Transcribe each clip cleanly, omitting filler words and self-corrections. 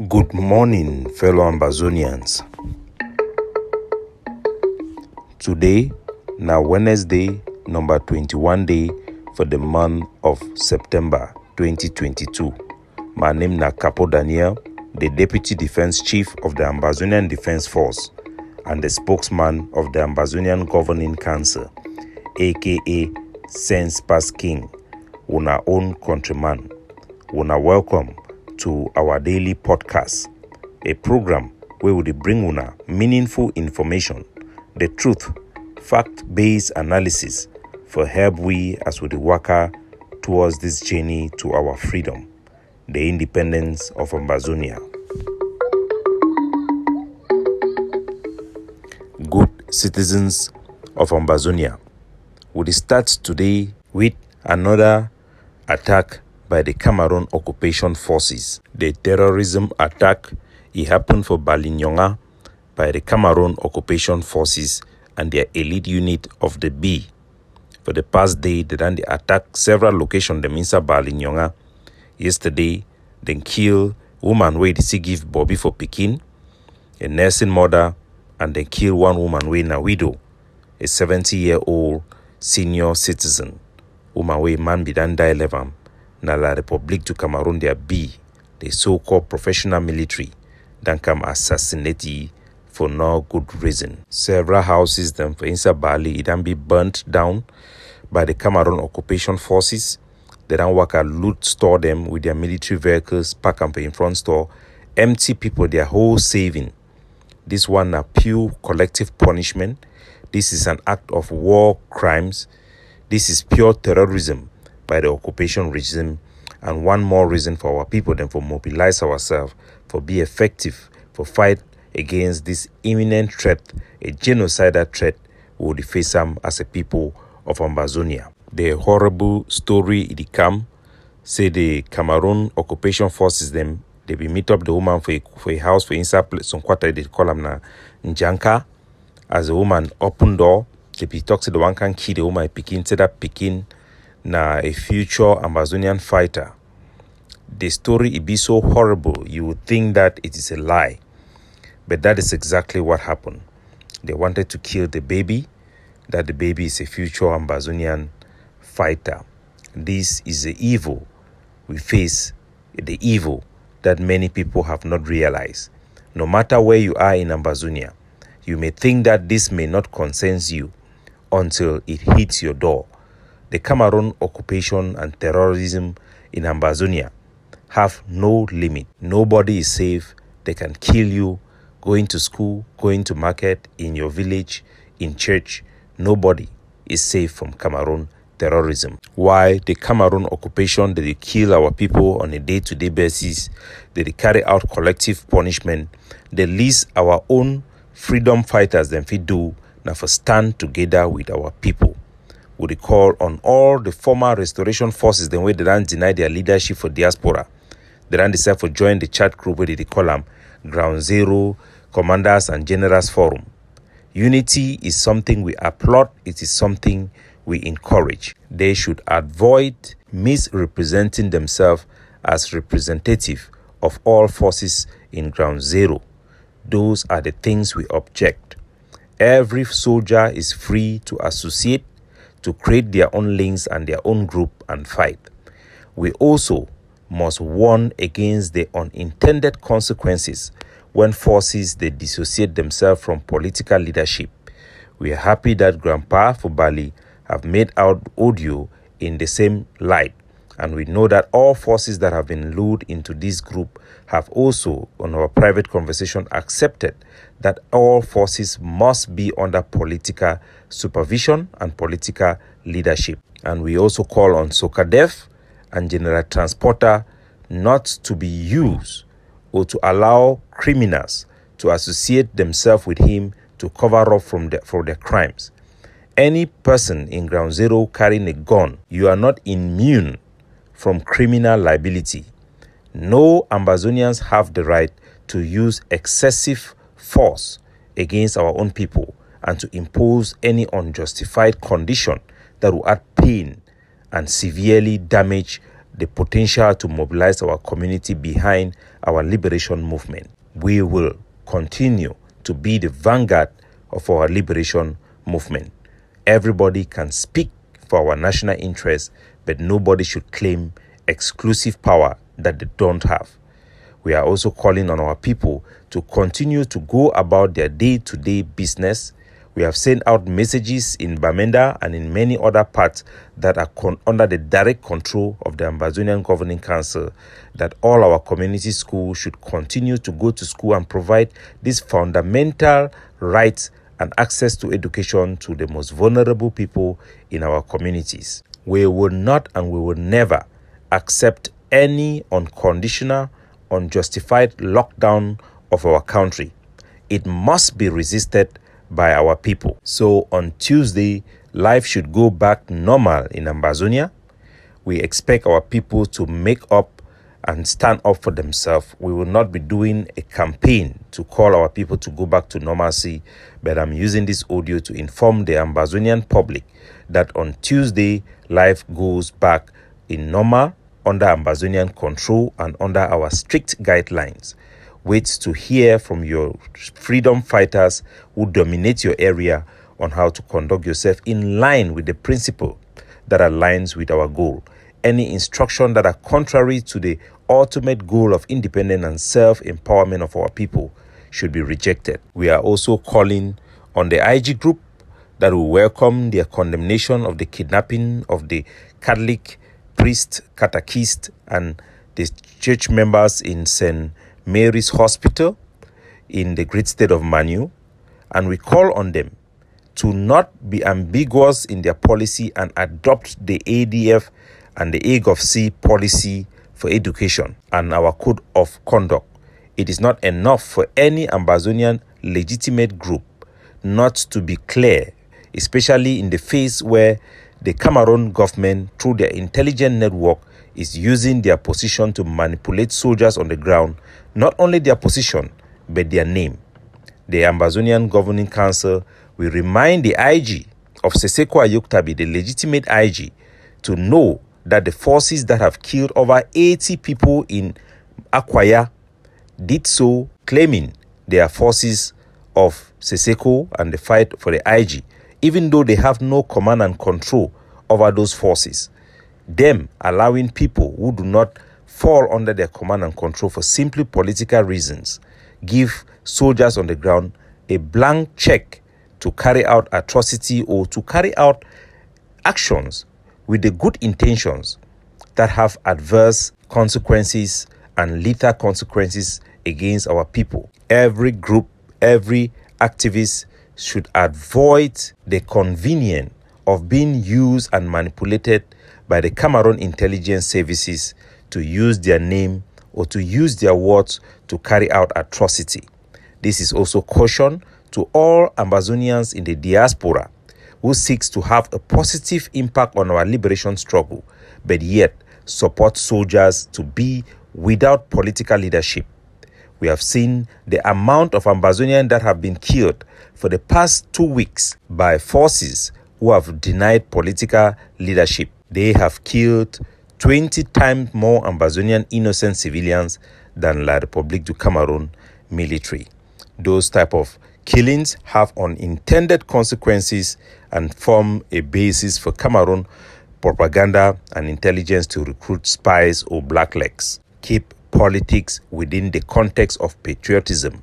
Good morning, fellow Ambazonians. Today, now Wednesday, number 21 day for the month of September 2022. My name is Capo Daniel, the Deputy Defense Chief of the Ambazonian Defense Force and the spokesman of the Ambazonian Governing Council, aka Sense Pass King, una own countryman. Una welcome to our daily podcast, a program where we bring una meaningful information, the truth, fact-based analysis for help we as we work towards this journey to our freedom, the independence of Ambazonia. Good citizens of Ambazonia, we start today with another attack by the Cameroon occupation forces. The terrorism attack, it happened for Bali by the Cameroon occupation forces and their elite unit of the B. For the past day, they attacked several locations in Bali. Yesterday, they killed woman wey they give Bobby for Pekin, a nursing mother, and they killed one woman wey na widow, a 70-year-old senior citizen. Woman wey man be dan die 11. Na la Republique du Cameroon their B, the so-called professional military, then come assassinate for no good reason. Several houses then for inside Bali, it then be burnt down by the Cameroon occupation forces. They then work and loot store them with their military vehicles, park them in front store, empty people their whole saving. This one a pure collective punishment. This is an act of war crimes. This is pure terrorism by the occupation regime, and one more reason for our people than for mobilize ourselves, for be effective, for fight against this imminent threat, a genocidal threat we will face them as a people of Ambazonia. The horrible story it come, say the Cameroon occupation forces them, they be meet up the woman for a house for inside some quarter they call them na Njanka. As the woman open door, they be talk to the one can kill the woman Pekin, say that Pekin na a future Ambazonian fighter. The story it be so horrible, you would think that it is a lie. But that is exactly what happened. They wanted to kill the baby, that the baby is a future Ambazonian fighter. This is the evil we face, the evil that many people have not realized. No matter where you are in Ambazonia, you may think that this may not concern you until it hits your door. The Cameroon occupation and terrorism in Ambazonia have no limit. Nobody is safe. They can kill you going to school, going to market, in your village, in church. Nobody is safe from Cameroon terrorism. Why the Cameroon occupation, they kill our people on a day-to-day basis. They carry out collective punishment. They least our own freedom fighters than we do now for stand together with our people. We call on all the former restoration forces the way they don't deny their leadership for diaspora. They don't decide for join the chat group where they call them Ground Zero, Commanders and Generals Forum. Unity is something we applaud. It is something we encourage. They should avoid misrepresenting themselves as representative of all forces in Ground Zero. Those are the things we object. Every soldier is free to associate, to create their own links and their own group and fight. We also must warn against the unintended consequences when forces they dissociate themselves from political leadership. We are happy that Grandpa for Bali have made out audio in the same light, and we know that all forces that have been lured into this group have also, on our private conversation, accepted that all forces must be under political supervision and political leadership. And we also call on Sokadev and General Transporter not to be used or to allow criminals to associate themselves with him to cover up for their crimes. Any person in Ground Zero carrying a gun, you are not immune from criminal liability. No Ambazonians have the right to use excessive force against our own people and to impose any unjustified condition that will add pain and severely damage the potential to mobilize our community behind our liberation movement. We will continue to be the vanguard of our liberation movement. Everybody can speak for our national interests, but nobody should claim exclusive power that they don't have. We are also calling on our people to continue to go about their day-to-day business. We have sent out messages in Bamenda and in many other parts that are under the direct control of the Ambazonian Governing Council that all our community schools should continue to go to school and provide these fundamental rights and access to education to the most vulnerable people in our communities. We will not and we will never accept any unconditional, unjustified lockdown of our country. It must be resisted by our people. So on Tuesday, life should go back normal in Ambazonia. We expect our people to make up and stand up for themselves. We will not be doing a campaign to call our people to go back to normalcy, but I'm using this audio to inform the Ambazonian public that on Tuesday, life goes back in normal under Ambazonian control and under our strict guidelines. Wait to hear from your freedom fighters who dominate your area on how to conduct yourself in line with the principle that aligns with our goal. Any instruction that are contrary to the ultimate goal of independence and self-empowerment of our people should be rejected. We are also calling on the IG group that will welcome their condemnation of the kidnapping of the Catholic priest, catechist, and the church members in St. Mary's Hospital in the great state of Manu, and we call on them to not be ambiguous in their policy and adopt the ADF and the AGOF-C policy for education and our code of conduct. It is not enough for any Ambazonian legitimate group not to be clear, especially in the phase where the Cameroon government, through their intelligence network, is using their position to manipulate soldiers on the ground, not only their position, but their name. The Ambazonian Governing Council will remind the IG of Seseko Ayoktabi, the legitimate IG, to know that the forces that have killed over 80 people in Akwaya did so claiming they are forces of Seseko and the fight for the IG, even though they have no command and control over those forces. Them allowing people who do not fall under their command and control for simply political reasons give soldiers on the ground a blank check to carry out atrocity or to carry out actions with the good intentions that have adverse consequences and lethal consequences against our people. Every group, every activist should avoid the convenience of being used and manipulated by the Cameroon intelligence services to use their name or to use their words to carry out atrocity. This is also caution to all Ambazonians in the diaspora who seeks to have a positive impact on our liberation struggle, but yet support soldiers to be without political leadership. We have seen the amount of Ambazonians that have been killed for the past 2 weeks by forces who have denied political leadership. They have killed 20 times more Ambazonian innocent civilians than La République du Cameroon military. Those type of killings have unintended consequences and form a basis for Cameroon propaganda and intelligence to recruit spies or blacklegs. Keep politics within the context of patriotism.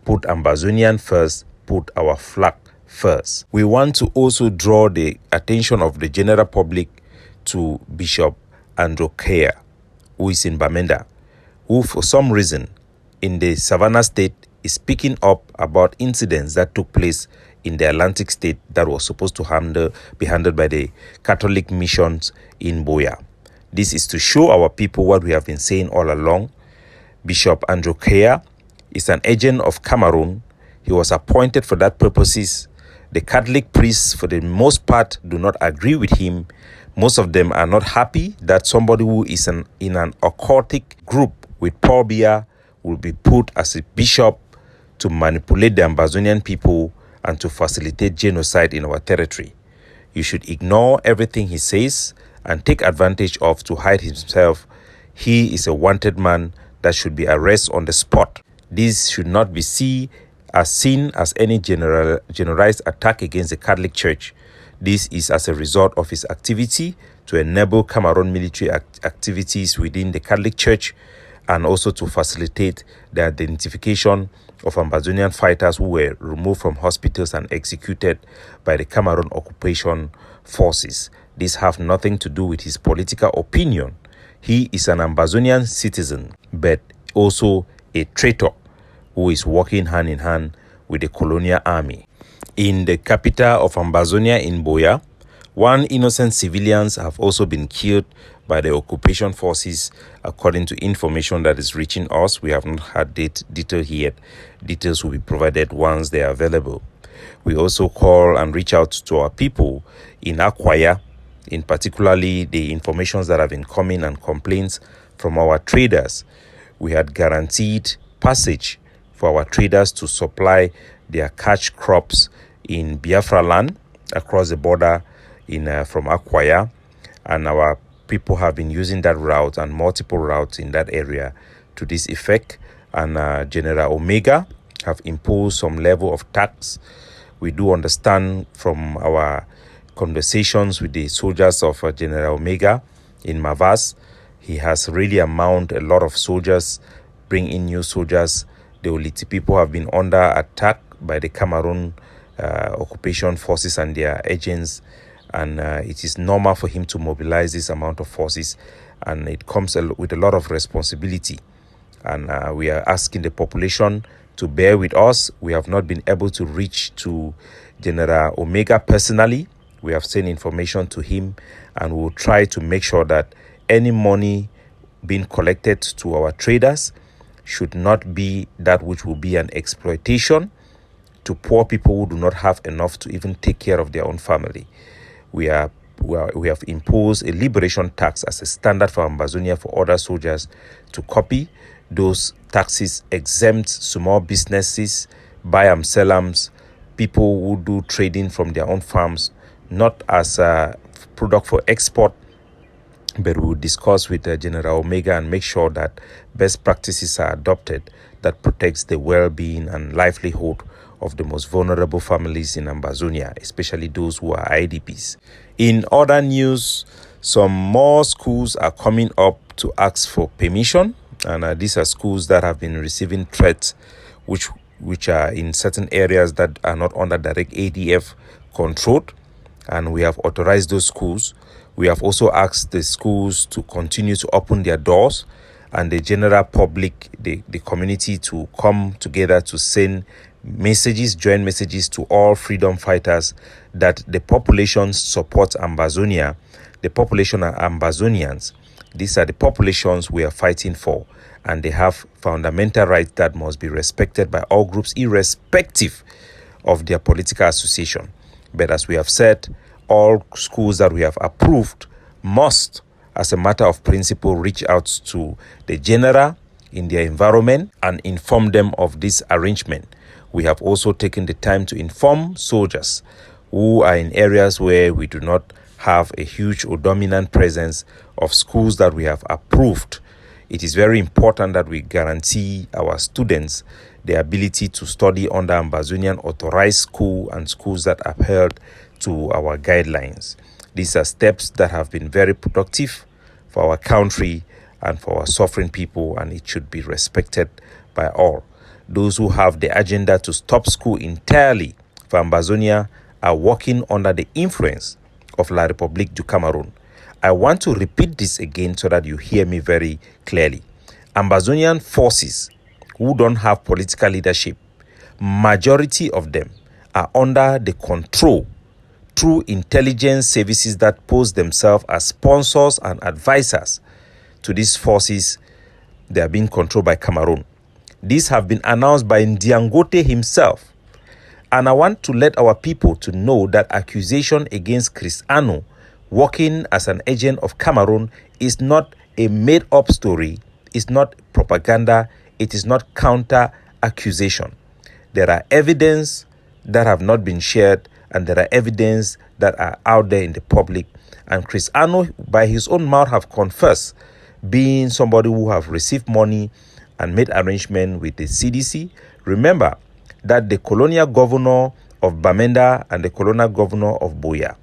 Put Ambazonian first, put our flag first. We want to also draw the attention of the general public to Bishop Andrew Kea, who is in Bamenda, who for some reason in the Savannah State is speaking up about incidents that took place in the Atlantic State that was supposed to be handled by the Catholic missions in Boya. This is to show our people what we have been saying all along. Bishop Andrew Kea is an agent of Cameroon. He was appointed for that purposes. The Catholic priests, for the most part, do not agree with him. Most of them are not happy that somebody who is in an occultic group with Paul Biya will be put as a bishop to manipulate the Ambazonian people and to facilitate genocide in our territory. You should ignore everything he says and take advantage of to hide himself, he is a wanted man that should be arrested on the spot. This should not be seen as any generalized attack against the Catholic Church. This is as a result of his activity to enable Cameroon military activities within the Catholic Church, and also to facilitate the identification of Ambazonian fighters who were removed from hospitals and executed by the Cameroon occupation forces. This have nothing to do with his political opinion. He is an Ambazonian citizen, but also a traitor who is working hand in hand with the colonial army. In the capital of Ambazonia in Boya, one innocent civilians have also been killed by the occupation forces, according to information that is reaching us. We have not had detail yet. Details will be provided once they are available. We also call and reach out to our people in Akwaya, in particularly the informations that have been coming and complaints from our traders. We had guaranteed passage for our traders to supply their catch crops in Biafra land across the border from Akwaya, and our people have been using that route and multiple routes in that area to this effect. And General Omega have imposed some level of tax. We do understand from our conversations with the soldiers of General Omega in Mavas, he has really amounted a lot of soldiers, bring in new soldiers. The Oliti people have been under attack by the Cameroon occupation forces and their agents, and it is normal for him to mobilize this amount of forces, and it comes with a lot of responsibility. And we are asking the population to bear with us. We have not been able to reach to General Omega personally. We have sent information to him, and we will try to make sure that any money being collected to our traders should not be that which will be an exploitation to poor people who do not have enough to even take care of their own family. We have imposed a liberation tax as a standard for Ambazonia for other soldiers to copy. Those taxes exempt small businesses, buy-ams, sell-ams, people who do trading from their own farms, not as a product for export, but we will discuss with General Omega and make sure that best practices are adopted that protects the well-being and livelihood of the most vulnerable families in Ambazonia, especially those who are IDPs. In other news, some more schools are coming up to ask for permission, and these are schools that have been receiving threats which are in certain areas that are not under direct ADF control, and we have authorized those schools. We have also asked the schools to continue to open their doors, and the general public, the community, to come together to send messages, joint messages to all freedom fighters that the population supports Ambazonia. The population are Ambazonians. These are the populations we are fighting for, and they have fundamental rights that must be respected by all groups, irrespective of their political association. But as we have said, all schools that we have approved must, as a matter of principle, reach out to the general in their environment and inform them of this arrangement. We have also taken the time to inform soldiers who are in areas where we do not have a huge or dominant presence of schools that we have approved. It is very important that we guarantee our students the ability to study under Ambazonian authorized school and schools that are held to our guidelines. These are steps that have been very productive for our country and for our suffering people, and it should be respected by all. Those who have the agenda to stop school entirely for Ambazonia are working under the influence of La République du Cameroun. I want to repeat this again so that you hear me very clearly. Ambazonian forces who don't have political leadership, majority of them are under the control through intelligence services that pose themselves as sponsors and advisors to these forces. They are being controlled by Cameroon. These have been announced by Ndiangote himself. And I want to let our people to know that accusation against Chris Ano working as an agent of Cameroon is not a made-up story, it's not propaganda, it is not counter-accusation. There are evidence that have not been shared, and there are evidence that are out there in the public, And Chris Ano, by his own mouth, have confessed being somebody who have received money and made arrangement with the CDC. Remember that the colonial governor of Bamenda and the colonial governor of Boya,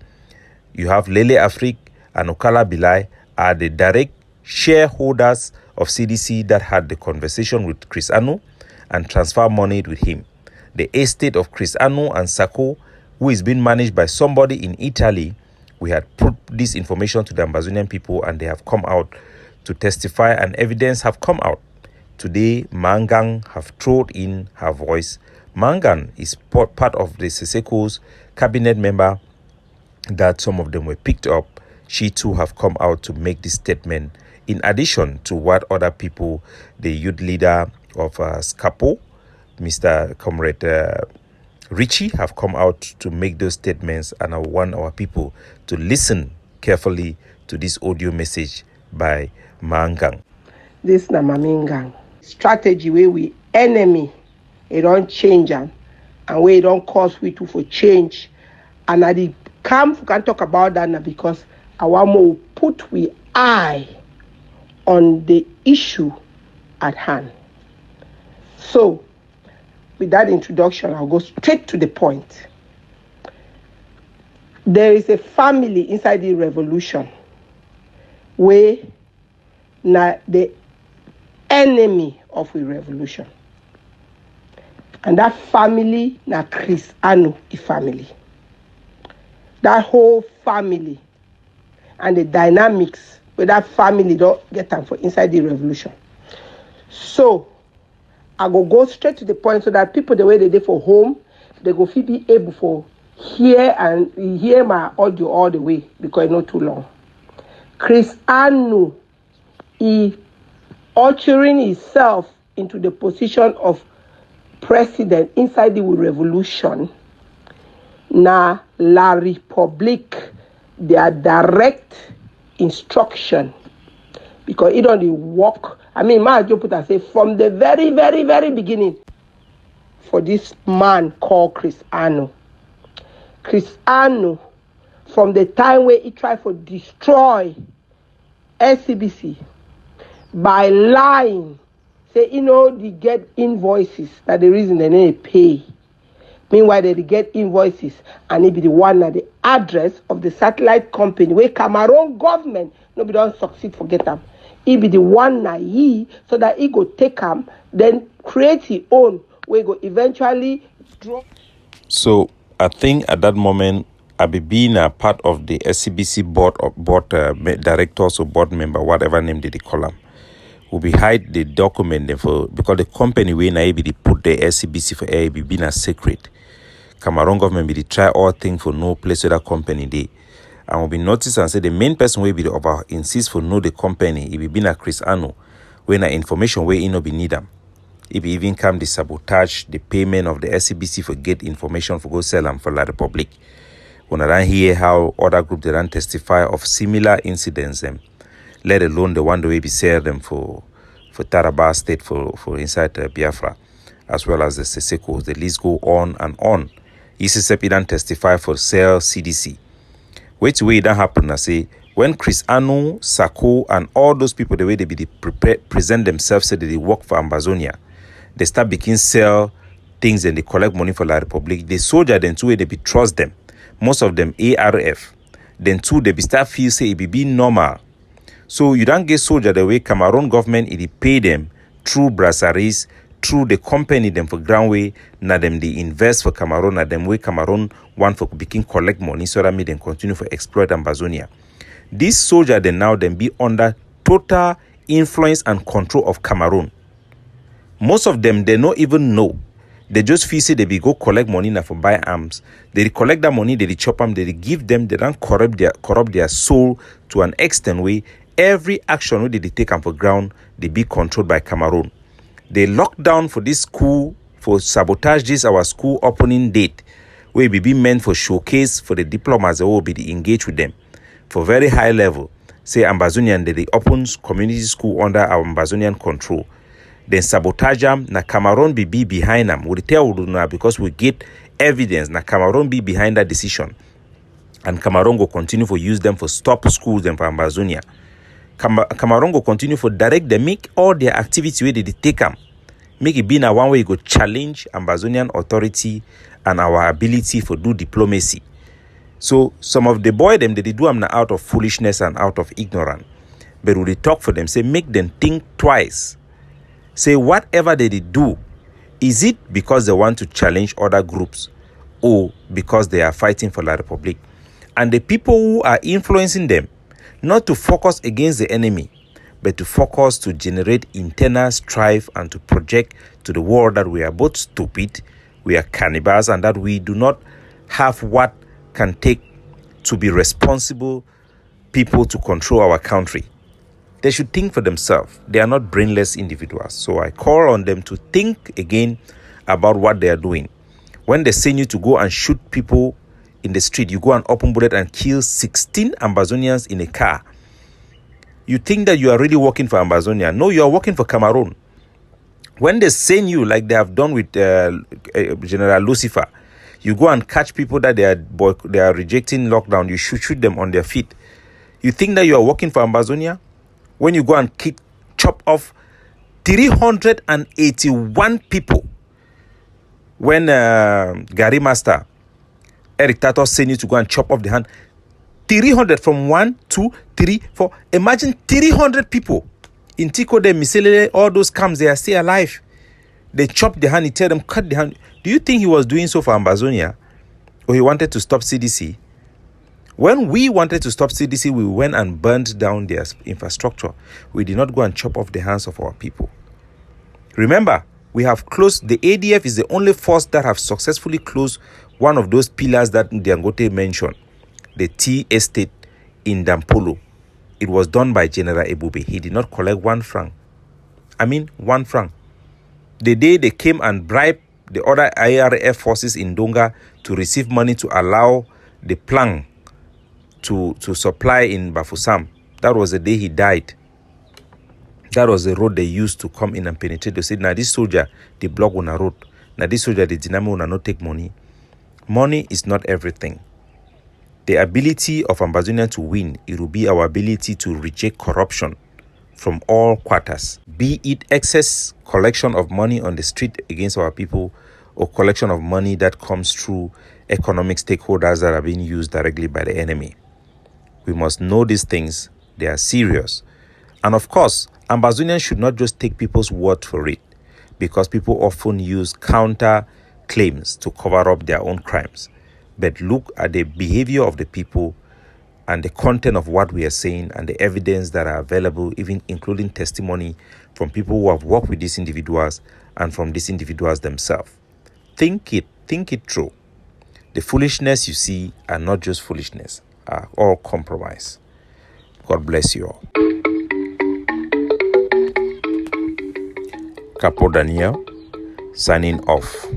you have Lele Afrique and Okala Bilai, are the direct shareholders of CDC that had the conversation with Chris Ano and transfer money with him. The estate of Chris Ano and Sako, who is being managed by somebody in Italy, we had put this information to the Ambazonian people and they have come out to testify and evidence have come out. Today, Mangang have thrown in her voice. Mangan is part of the Seseko's cabinet member that some of them were picked up. She too have come out to make this statement in addition to what other people, the youth leader of Capo, Mr. Comrade Richie, have come out to make those statements, and I want our people to listen carefully to this audio message by Mangang. This na Mamingang strategy where we enemy, it don't change and where it don't cause we to for change. And at the camp we can talk about that now because I want to put we eye on the issue at hand. So with that introduction, I'll go straight to the point. There is a family inside the revolution where now the enemy of the revolution. And that family na Chris Ano family. That whole family and the dynamics where that family don't get them for inside the revolution. So I go straight to the point so that people the way they did for home, they go be able for hear my audio all the way because it's not too long. Chris Ano is ushering himself into the position of president inside the revolution. Na La Republique, their direct instruction because it only work. I mean, my job put I say from the very, very, very beginning for this man called Chris Ano. Chris Ano, from the time where he tried to destroy SCBC by lying, say, they get invoices. That's the reason they need to pay. Meanwhile, they get invoices and it be the one at the address of the satellite company where Cameroon government, nobody don't succeed, forget them. It be the one na he, so that he go take them, then create his own, where go eventually draw. So I think at that moment, I be being a part of the SCBC board directors or board member, whatever name they call them, will be hide the document for because the company we na be put the SCBC for air be being a secret. Cameroon government be try all things for no place where that company dey. And will be noticed and say the main person will be the over insist for know the company. It be been a Chris Ano when information where no be need them. If even come the sabotage the payment of the SCBC for get information for go sell them for La Republic. When I don't hear how other group they don't testify of similar incidents them, let alone the one the way be sell them for Taraba State for inside Biafra, as well as the Seseko. The list go on and on. ECCP don't testify for sell CDC. Which way that happen? I say when Chris Ano, Sako, and all those people the way they be present themselves, say that they work for Ambazonia, they start begin sell things and they collect money for La Republic. The soldier then two way they be trust them. Most of them ARF. Then two they be start feel say it be normal. So you don't get soldier the way Cameroon government it pay them through brassaries, through the company them for ground way, na them they invest for Cameroon, na them way Cameroon want for begin collect money so that me then continue for exploit Ambazonia. These soldier then now them be under total influence and control of Cameroon. Most of them they don't even know. They just feel say they be go collect money now for buy arms. They collect that money, they chop them, they give them, they don't corrupt their soul to an extent way. Every action they take them for ground, they be controlled by Cameroon. They lock down for this school for sabotage this our school opening date, where it be meant for showcase for the diplomats that will be engaged with them for very high level. Say Ambazonian they open community school under our Ambazonian control. Then sabotage them. Na Cameroon be behind them. We tell you now because we get evidence. Na Cameroon be behind that decision. And Cameroon will continue to use them for stop schools and for Ambazonia. Cameroon will continue to direct them, make all their activity where they take them. Make it be in a one way you go challenge Ambazonian authority and our ability for do diplomacy. So some of the boy them, they do them out of foolishness and out of ignorance. But when they talk for them, say make them think twice. Say whatever they do, is it because they want to challenge other groups or because they are fighting for La Republic? And the people who are influencing them, not to focus against the enemy, but to focus to generate internal strife and to project to the world that we are both stupid, we are cannibals, and that we do not have what can take to be responsible people to control our country. They should think for themselves. They are not brainless individuals. So I call on them to think again about what they are doing. When they send you to go and shoot people in the street, you go and open bullet and kill 16 Ambazonians in a car. You think that you are really working for Ambazonia. No, you are working for Cameroon. When they send you, like they have done with General Lucifer, you go and catch people that they are rejecting lockdown. You shoot them on their feet. You think that you are working for Ambazonia? When you go and chop off 381 people. When Gary Master, Eric Tato sent you to go and chop off the hand, 300 from 1, 2, 3, 4. Imagine 300 people. In Tico de Miselele, all those camps, they are still alive. They chop the hand, he tell them, cut the hand. Do you think he was doing so for Ambazonia? Or he wanted to stop CDC? When we wanted to stop CDC, we went and burned down their infrastructure. We did not go and chop off the hands of our people. Remember, we have closed, the ADF is the only force that have successfully closed one of those pillars that Dangote mentioned, the tea estate in Dampolo. It was done by General Ebube. He did not collect 1 franc. 1 franc. The day they came and bribed the other IRF forces in Donga to receive money to allow the plan to supply in Bafoussam, that was the day he died. That was the road they used to come in and penetrate. They said, now this soldier, they block on a road. Now this soldier, the dynamo will not take money. Money is not everything. The ability of Ambazonia to win, it will be our ability to reject corruption from all quarters. Be it excess collection of money on the street against our people or collection of money that comes through economic stakeholders that are being used directly by the enemy. We must know these things. They are serious. And of course, Ambazonians should not just take people's word for it, because people often use counter claims to cover up their own crimes. But look at the behavior of the people and the content of what we are saying and the evidence that are available, even including testimony from people who have worked with these individuals and from these individuals themselves. Think it through. The foolishness you see are not just foolishness, are all compromise. God bless you all. Capo Daniel, signing off.